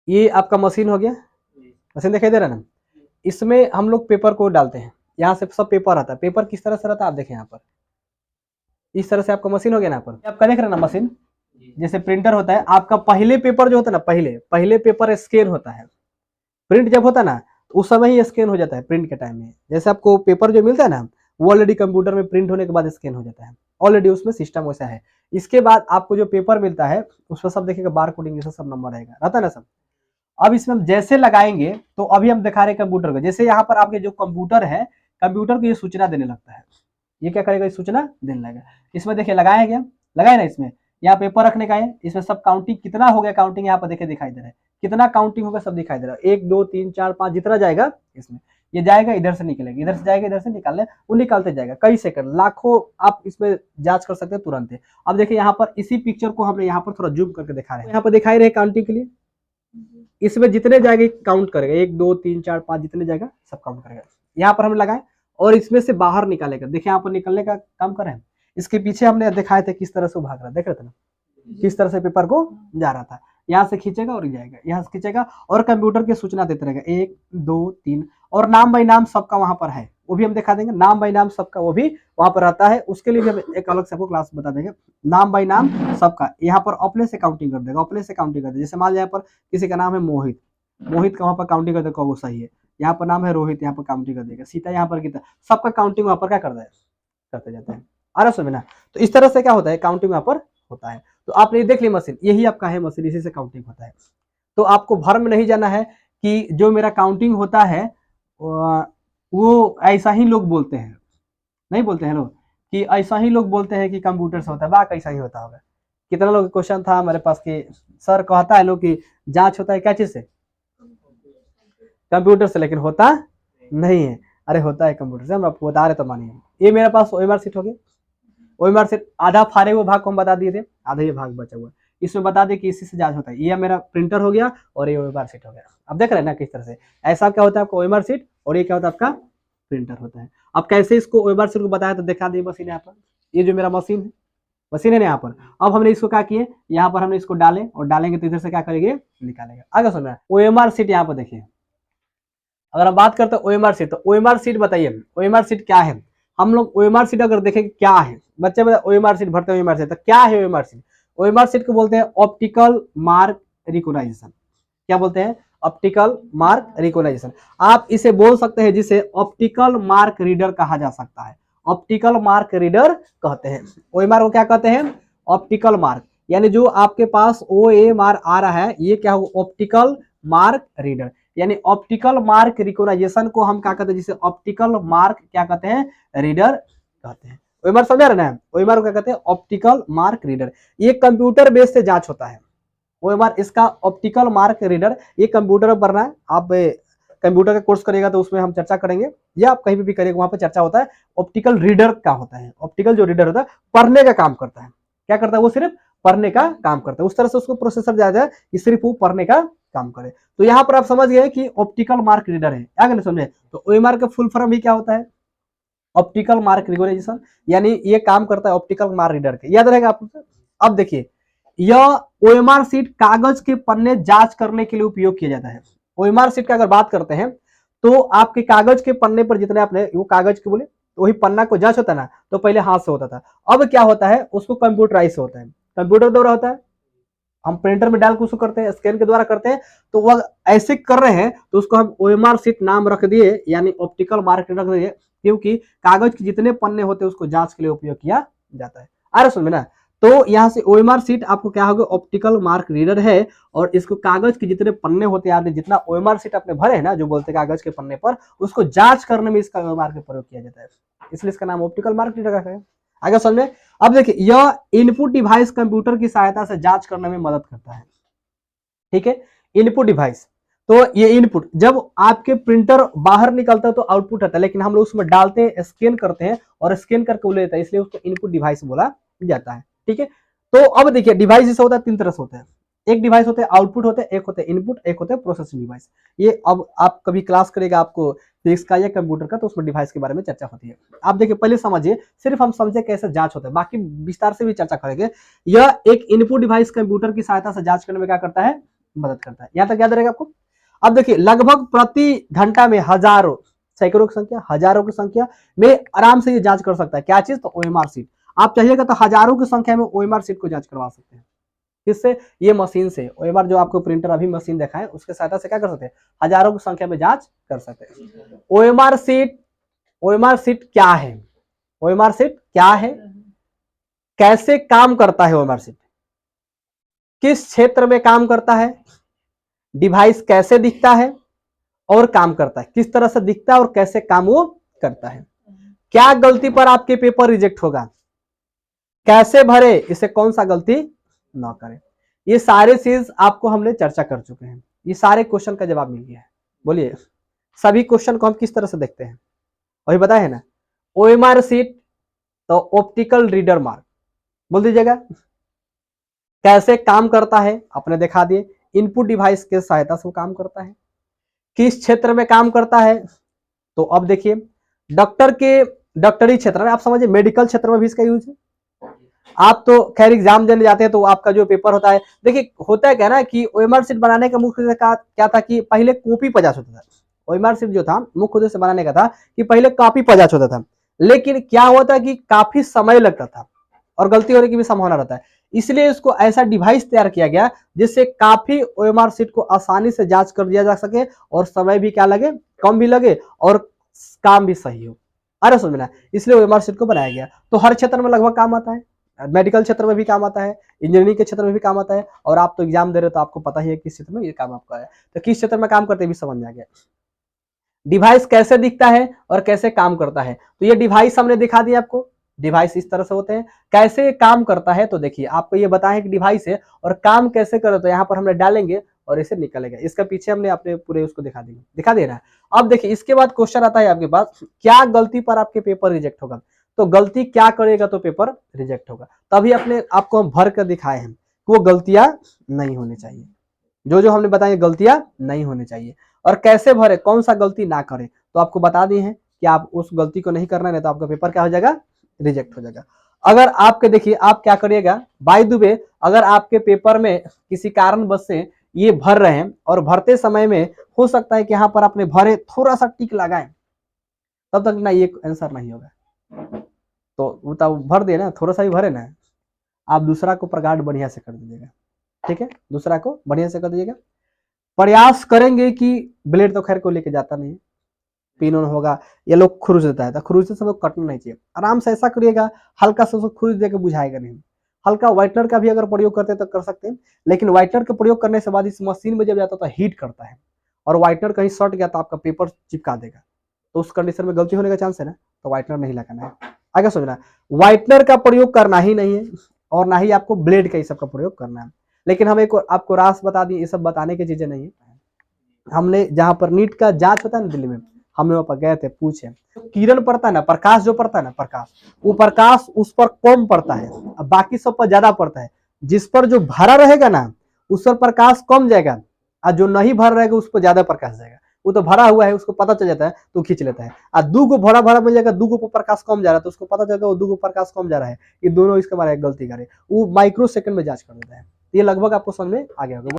ये आपका मशीन हो गया, मशीन दिखाई दे रहा है ना। इसमें हम लोग पेपर को डालते हैं, यहाँ से सब पेपर आता है। पेपर किस तरह से रहता है आप देखें यहाँ पर, इस तरह से आपका मशीन हो गया ना। यहाँ पर आपका देख रहे हैं ना मशीन, जैसे प्रिंटर होता है आपका, पहले पेपर जो होता है ना, पहले पेपर स्कैन होता है। प्रिंट जब होता है ना तो उस समय ही स्कैन हो जाता है प्रिंट के टाइम में। जैसे आपको पेपर जो मिलता है ना वो ऑलरेडी कंप्यूटर में प्रिंट होने के बाद स्कैन हो जाता है, ऑलरेडी उसमें सिस्टम वैसा है। इसके बाद आपको जो पेपर मिलता है उसमें सब देखिएगा बार कोडिंग जैसा सब नंबर रहेगा, रहता है ना सब। अब इसमें हम जैसे लगाएंगे तो अभी हम दिखा रहे हैं कंप्यूटर को, जैसे यहाँ पर आपके जो कंप्यूटर है, कंप्यूटर को ये सूचना देने लगता है। ये क्या करेगा, ये सूचना देने लगेगा। इसमें देखिए लगाया गया, लगाए ना, इसमें यहाँ पेपर रखने का है, इसमें सब काउंटिंग कितना हो गया, काउंटिंग यहाँ पर देखिए दिखाई दे रहा है, कितना काउंटिंग होगा सब दिखाई दे रहा है। 1 2 3 4 5 जितना जाएगा इसमें, ये जाएगा इधर से निकलेगा, इधर से जाएगा इधर से निकालने, वो निकालते जाएगा कई सेकंड, लाखों आप इसमें जांच कर सकते हैं तुरंत। अब देखिए यहाँ पर इसी पिक्चर को हमने यहाँ पर थोड़ा जूम करके दिखा रहे हैं, यहाँ पर दिखाई रहे काउंटिंग के लिए। इसमें जितने जाएगा काउंट करेगा, 1 2 3 4 5 जितने जाएगा सब काउंट करेगा। यहाँ पर हम लगाए और इसमें से बाहर निकालेगा, देखिए यहाँ पर निकलने का काम कर रहे हैं। इसके पीछे हमने दिखाए थे किस तरह से भाग रहा है, देख रहे थे ना किस तरह से पेपर को जा रहा था। यहाँ से खींचेगा और जाएगा, यहाँ से खींचेगा और कंप्यूटर की सूचना देते रहेगा 1 2 3, और नाम बाई नाम सबका वहां पर है, वो भी हम दिखा देंगे। नाम बाई नाम सबका वो भी वहां पर रहता है, उसके लिए भी हम एक अलग से आपको क्लास बता देंगे। नाम बाई नाम सबका यहाँ पर अपने से काउंटिंग कर देगा, अपने से काउंटिंग कर देगा। जैसे मान लिया यहाँ पर किसी का नाम है मोहित, मोहित का वहां पर काउंटिंग कर देगा वो सही है। यहाँ पर नाम है रोहित, यहाँ पर काउंटिंग कर देगा। सीता यहाँ पर गीता, सबका काउंटिंग वहां पर क्या कर देगा, करते जाते हैं। आ रहा समझ ना। तो इस तरह से क्या होता है, काउंटिंग वहां पर होता है। तो आपने देख ली मशीन, यही आपका है मशीन, इसी से काउंटिंग होता है। तो आपको भर में नहीं जाना है कि जो मेरा काउंटिंग होता है वो ऐसा ही लोग बोलते हैं, नहीं बोलते हैं लोग कि ऐसा ही लोग बोलते हैं कि कंप्यूटर से होता है, बात ऐसा ही होता होगा। कितना लोग क्वेश्चन था हमारे पास कि सर कहता है लोग कि जांच होता है क्या चीज से, कंप्यूटर से, लेकिन होता नहीं है। अरे होता है कंप्यूटर से, हम आपको बता रहे तो मानिए। ये मेरे पास ओएमआर सीट हो गया, ओएमआर सीट आधा फाड़े हुए भाग को हम बता दिए थे, आधा ये भाग बचा हुआ है, इसमें बता दें कि इसी से जांच होता है। ये मेरा प्रिंटर हो गया और ये ओएमआर सीट हो गया। अब देख रहे हैं ना किस तरह से, ऐसा क्या होता है आपका ओएमआर सीट और ये क्या होता है आपका प्रिंटर होता है। अब कैसे इसको ओएमआर सीट को बताया तो दिखा दी मशीन यहाँ पर, ये जो मेरा मशीन है, मशीन है ना यहाँ पर। अब हमने इसको क्या किए, यहाँ पर हमने इसको डाले और डालेंगे तो इधर से क्या करेंगे, निकालेंगे। आगे सुनना, ओएमआर सीट यहाँ पर देखिए, अगर हम बात करते हैं ओएमआर सीट, तो ओएमआर सीट बताइए ओएमआर सीट क्या है। हम लोग ओएमआर सीट अगर देखें क्या है, बच्चे ओएमआर सीट भरते हैं ओएमआर सीट, तो क्या है ओएमआर सीट। ओएमआर सीट को बोलते हैं ऑप्टिकल मार्क रिकॉग्नाइजेशन। क्या बोलते हैं, ऑप्टिकल मार्क रिकॉग्नाइजेशन। आप इसे बोल सकते हैं जिसे ऑप्टिकल मार्क रीडर कहा जा सकता है, ऑप्टिकल मार्क रीडर कहते हैं। ओएमआर को क्या कहते हैं, ऑप्टिकल मार्क, यानी जो आपके पास ओएमआर आ रहा है ये क्या होगा, ऑप्टिकल मार्क रीडर, यानी ऑप्टिकल मार्क रिकॉग्नाइजेशन को हम क्या कहते हैं, जिसे ऑप्टिकल मार्क क्या कहते हैं, रीडर कहते हैं। ओएमआर समझ रहे ना, ओएमआर को क्या कहते हैं, ऑप्टिकल मार्क रीडर। ये कंप्यूटर बेस से जांच होता है ओएमआर, इसका ऑप्टिकल मार्क रीडर। ये कंप्यूटर पर पढ़ना है, आप कंप्यूटर का कोर्स करेगा तो उसमें हम चर्चा करेंगे, या आप कहीं भी करेगा वहां पर चर्चा होता है। ऑप्टिकल रीडर क्या होता है, ऑप्टिकल जो रीडर होता है पढ़ने का काम करता है। क्या करता है, वो सिर्फ पढ़ने का काम करता है, उस तरह से उसको प्रोसेसर दिया जाए कि सिर्फ वो पढ़ने का काम करे। तो यहाँ पर आप समझ गए कि ऑप्टिकल मार्क रीडर है, क्या करना समझे। तो ओएमआर का फुल फॉर्म भी क्या होता है, ऑप्टिकल मार्क रिकॉग्निशन, यानी ये काम करता है ऑप्टिकल मार्क रीडर के, याद रहेगा आपको। अब देखिए, यह ओएमआर सीट कागज के पन्ने जांच करने के लिए उपयोग किया जाता है। ओएमआर सीट की अगर बात करते हैं तो आपके कागज के पन्ने पर जितने आपने वो कागज के बोले तो वही पन्ना को जांच होता है ना, तो पहले हाथ से होता था, अब क्या होता है उसको कंप्यूटराइज होता है, कंप्यूटर द्वारा होता है। हम प्रिंटर में डाल के उसको करते हैं, स्कैन के द्वारा करते हैं, तो वह ऐसे कर रहे हैं तो उसको हम ओएमआर सीट नाम रख दिए, यानी ऑप्टिकल मार्क रख दिए, क्योंकि कागज के जितने पन्ने होते हैं उसको जांच के लिए उपयोग किया जाता है। आ रहा समझ में ना। तो यहाँ से ओएमआर सीट आपको क्या होगा, ऑप्टिकल मार्क रीडर है, और इसको कागज के जितने पन्ने होते हैं, आपने जितना ओएमआर सीट आपने भरे हैं ना, जो बोलते हैं कागज के पन्ने पर, उसको जांच करने में इसका ओएमआर का प्रयोग किया जाता है, इसलिए इसका नाम ऑप्टिकल मार्क रीडर रखा है। आगे समझ में। अब देखिए, यह इनपुट डिवाइस कंप्यूटर की सहायता से जांच करने में मदद करता है, ठीक है। इनपुट डिवाइस, तो ये इनपुट जब आपके प्रिंटर बाहर निकलता है तो आउटपुट आता है, लेकिन हम लोग उसमें डालते हैं, स्कैन करते हैं और स्कैन करके लेता है, इसलिए उसको इनपुट डिवाइस बोला जाता है, ठीक है। तो अब देखिए, डिवाइस जैसे होता है 3 तरह से होता है। एक डिवाइस होते हैं आउटपुट होते हैं, एक होते हैं इनपुट, एक होते हैं प्रोसेसिंग डिवाइस। ये अब आप कभी क्लास करेगा आपको फिजिक्स का या कंप्यूटर का, तो उसमें डिवाइस के बारे में चर्चा होती है। आप देखिए, पहले समझिए, सिर्फ हम समझे कैसे जांच होता है, बाकी विस्तार से भी चर्चा करेंगे। यह एक इनपुट डिवाइस कंप्यूटर की सहायता से जांच करने में क्या करता है, मदद करता है। यहाँ तक याद रहेगा आपको। अब देखिए लगभग प्रति घंटा में हजारों, सैकड़ों की संख्या, हजारों की संख्या में आराम से ये जांच कर सकता है। क्या चीज? तो ओएमआर सीट। आप चाहिएगा तो हजारों की संख्या में ओएमआर सीट को जांच करवा सकते हैं। किससे? ये मशीन से। ओएमआर जो आपको प्रिंटर अभी मशीन देखा है उसके सहायता से क्या कर सकते हैं? हजारों की संख्या में जांच कर सकते हैं। ओएमआर सीट, ओएमआर सीट क्या है? ओएमआर सीट क्या है? कैसे काम करता है ओएमआर सीट? किस क्षेत्र में काम करता है? डिवाइस कैसे दिखता है और काम करता है? किस तरह से दिखता है और कैसे काम वो करता है? क्या गलती पर आपके पेपर रिजेक्ट होगा? कैसे भरे? इसे कौन सा गलती ना करें? ये सारे चीज आपको हमने चर्चा कर चुके हैं। ये सारे क्वेश्चन का जवाब मिल गया है। बोलिए सभी क्वेश्चन को हम किस तरह से देखते हैं? वही बताया है ना। ओएमआर सीट तो ऑप्टिकल रीडर मार्क, बोल दीजिएगा। कैसे काम करता है आपने दिखा दिए। इनपुट डिवाइस के सहायता से वो काम करता है। किस क्षेत्र में काम करता है? तो अब देखिए डॉक्टर के, डॉक्टरी क्षेत्र में, आप समझिए मेडिकल क्षेत्र में भी इसका यूज है। आप तो खैर एग्जाम देने जाते हैं तो आपका जो पेपर होता है, देखिए होता है क्या ना कि ओएमआर सीट बनाने का मुख्य उद्देश्य क्या था कि पहले कॉपी पचास होता था। ओएमआर सीट जो था मुख्य उद्देश्य बनाने का था कि पहले कॉपी पचास होता था, लेकिन क्या हुआ था कि काफी समय लगता था और गलती होने की भी संभावना रहता है। इसलिए इसको ऐसा डिवाइस तैयार किया गया जिससे काफी ओएमआर सीट को आसानी से जांच कर दिया जा सके और समय भी क्या लगे, कम भी लगे और काम भी सही हो। अरे समझ में, इसलिए ओएमआर सीट को बनाया गया। तो हर क्षेत्र में लगभग काम आता है। मेडिकल क्षेत्र में भी काम आता है, इंजीनियरिंग के क्षेत्र में भी काम आता है, और आप तो एग्जाम दे रहे हो तो आपको पता ही है किस क्षेत्र में ये काम आपका है। तो किस क्षेत्र में काम करते भी समझ में आ गया। डिवाइस कैसे दिखता है और कैसे काम करता है, तो ये डिवाइस हमने दिखा दिया आपको। डिवाइस इस तरह से होते हैं। कैसे काम करता है, तो देखिए आपको ये बताएं कि डिवाइस है और काम कैसे करे, तो यहाँ पर हमने डालेंगे और इसे निकलेगा। इसका पीछे हमने अपने पूरे उसको दिखा देंगे, दिखा दे रहा है। अब देखिए इसके बाद क्वेश्चन आता है आपके पास, क्या गलती पर आपके पेपर रिजेक्ट होगा? तो गलती क्या करेगा तो पेपर रिजेक्ट होगा। तभी अपने आपको हम भर कर दिखाए हैं कि वो गलतियां नहीं होनी चाहिए। जो जो हमने बताया गलतियां नहीं होनी चाहिए। और कैसे भरे, कौन सा गलती ना करें, तो आपको बता दिए हैं कि आप उस गलती को नहीं करना है, तो आपका पेपर क्या हो जाएगा? रिजेक्ट हो जाएगा। अगर आपके देखिए आप क्या करिएगा, बाय द वे अगर आपके पेपर में किसी कारणवश से ये भर रहे हैं और भरते समय में हो सकता है कि यहाँ पर आपने भरे थोड़ा सा टिक लगाए, तब तक ना ये आंसर नहीं होगा। तो भर दे ना, थोड़ा सा ही भरे ना, आप दूसरा को प्रगाढ़ बढ़िया से कर दीजिएगा। ठीक है, दूसरा को बढ़िया से कर दीजिएगा। प्रयास करेंगे कि ब्लेड तो खैर को लेके जाता नहीं है, पिन ऑन होगा, ये लोग खुरुच देता है, तो खुरुच से लोग कटना नहीं चाहिए। आराम से ऐसा करिएगा, हल्का सा उसको खुरुच देकर बुझाएगा नहीं। हल्का व्हाइटनर का भी अगर प्रयोग करते हैं तो कर सकते हैं, लेकिन व्हाइटनर का प्रयोग करने से बाद इस मशीन में जब जाता है तो हीट करता है और व्हाइटनर कहीं सट गया तो आपका पेपर चिपका देगा, तो उस कंडीशन में गलती होने का चांस है ना, तो व्हाइटनर नहीं लगाना है। आगे समझना, व्हाइटनर का प्रयोग करना ही नहीं है और ना ही आपको ब्लेड का, सब का प्रयोग करना है। लेकिन हम एक आपको रास बता दिए, ये सब बताने की चीजें नहीं है। हमने जहां पर नीट का जांच होता है ना दिल्ली में, हम वहां पर गए थे, पूछे किरण पड़ता है ना, प्रकाश जो पड़ता है ना, प्रकाश, वो प्रकाश उस पर कम पड़ता है, अब बाकी सब पर ज्यादा पड़ता है। जिस पर जो भरा रहेगा ना उस पर प्रकाश कम जाएगा, और जो नहीं भर रहेगा उस पर ज्यादा प्रकाश जाएगा। वो तो भरा हुआ है, उसको पता चल जाता है तो खींच लेता है। और दू को भरा भरा मिल जाएगा, दू को प्रकाश कम जा रहा है तो उसको पता चलेगा वो दू को प्रकाश कम जा रहा है, ये दोनों इसके बारे में गलती करे, वो माइक्रो सेकंड में जांच कर देता है। ये लगभग आपको समझ में आ गया होगा।